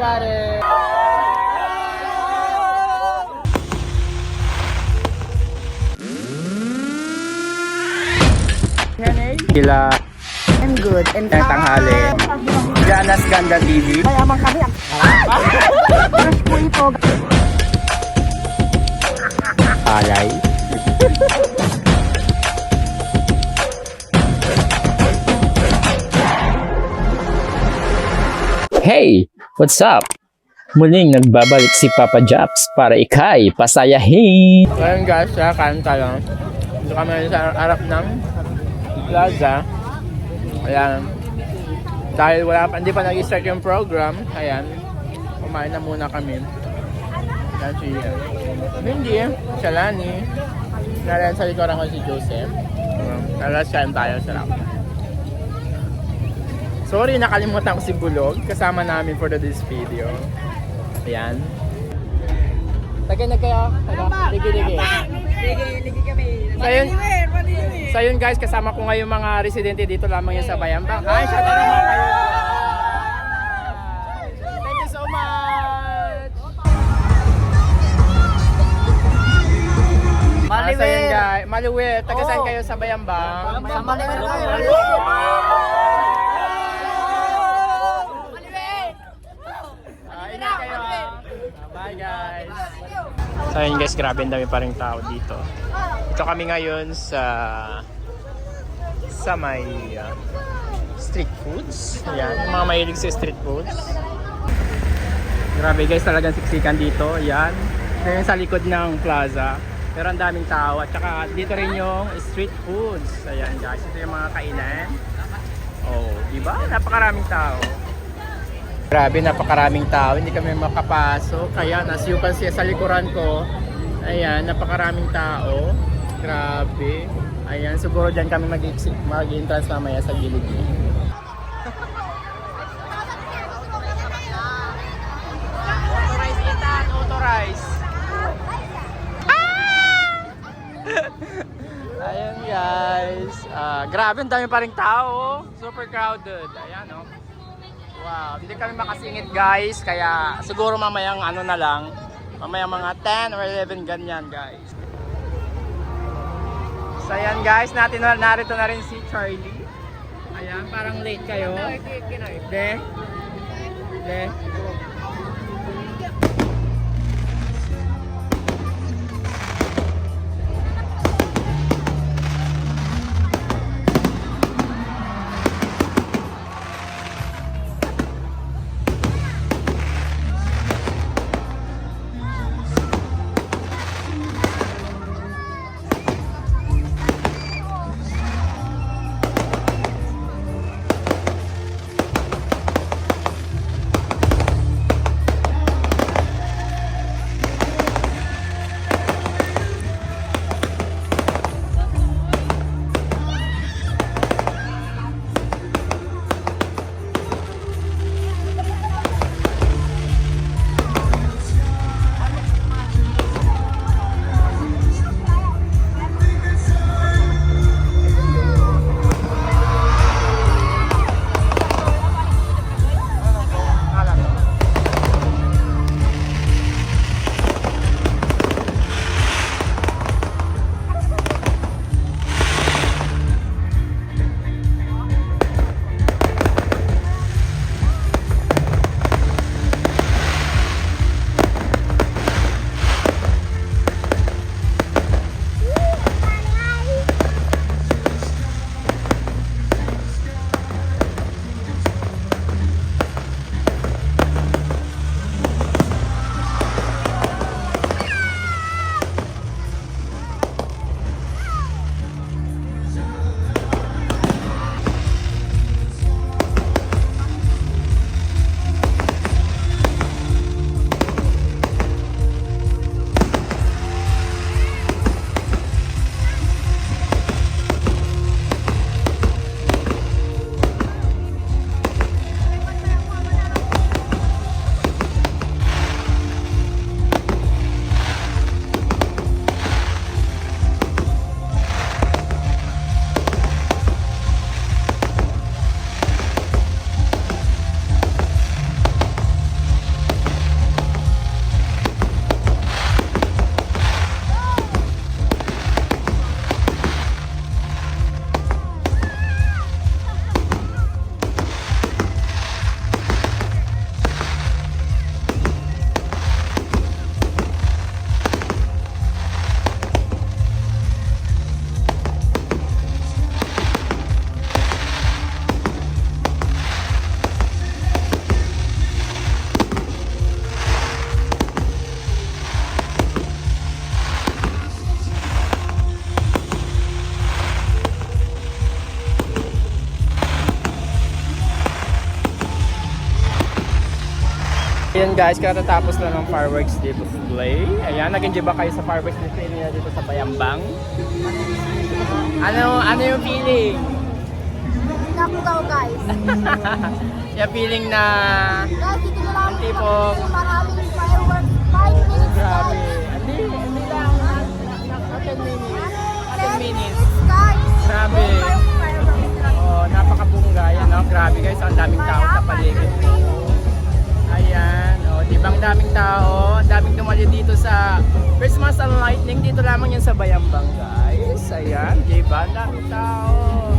everybody! Sila I'm good. And tanghali. Jana's Ganda TV. mayaman kami. Crush po ito. Alay. Hey! What's up? Muling nagbabalik si Papa Japs para ikay pasayahin. Ngayon guys, kain tayo. Dito kami sa harap ng plaza. Ayan. Dahil hindi pa nag-start yung program, ayan. Kumain na muna kami. Ayan si Mindy, si Lani. Narayan sa likuran ko si Joseph. Talas kain tayo, sarap. Sorry, nakalimutan ko si Bulog. Kasama namin for this video. Ayan. Tagay na kayo. Ligi-ligi. Ligi kami. So yun guys, kasama ko ngayon mga residente dito lamang yan sa Bayambang. Hi, shout out naman kayo. Thank you so much. So yun guys, Maliwet. Taga saan kayo sa Bayambang? Sa Maliwet. Ingat kayo. Bye guys. So yun guys, grabe ang dami pa rin tao dito. Ito kami ngayon sa may street foods. Ayan, yung mga mahilig sa street foods. Grabe guys, talagang siksikan dito. Ayan, ito yung sa likod ng plaza. Pero ang daming tao. At saka dito rin yung street foods. Ayan guys, ito yung mga kainan. Oh, diba? Napakaraming tao. Grabe, napakaraming tao. Hindi kami makapasok. Kaya as you can see sa likuran ko, ayan, napakaraming tao. Grabe. Ayan, siguro dyan kami mag-entrance mamaya sa gilid. Authorize itan, authorize. Ayan guys. Grabe, ang dami pa rin tao. Super crowded. Ayan oh. Wow, hindi kami makasingit guys, kaya siguro mamayang ano na lang, mamayang mga 10 or 11 ganyan guys. So ayan guys, narito na rin si Charlie. Ayan, parang late kayo. De. Ayan guys, katatapos na ng fireworks display. Ayan, nag-enjoy ba kayo sa fireworks display nila dito sa Bayambang? Ano yung feeling? Nakugaw guys. Yung feeling na Guys, dito na lang yung tipong maraming fireworks. 5 minutes grabe. guys. Hindi lang. 10 minutes. 10 minutes. Guys. Grabe. Oh, napakabungga yan, no? Grabe guys, ang daming tao sa paligid. Ayan, oh, di ba ang daming tao? Ang daming dumali dito sa Christmas and Lightning. Dito lamang yan sa Bayambang guys. Ayan, di ba? Ang daming tao.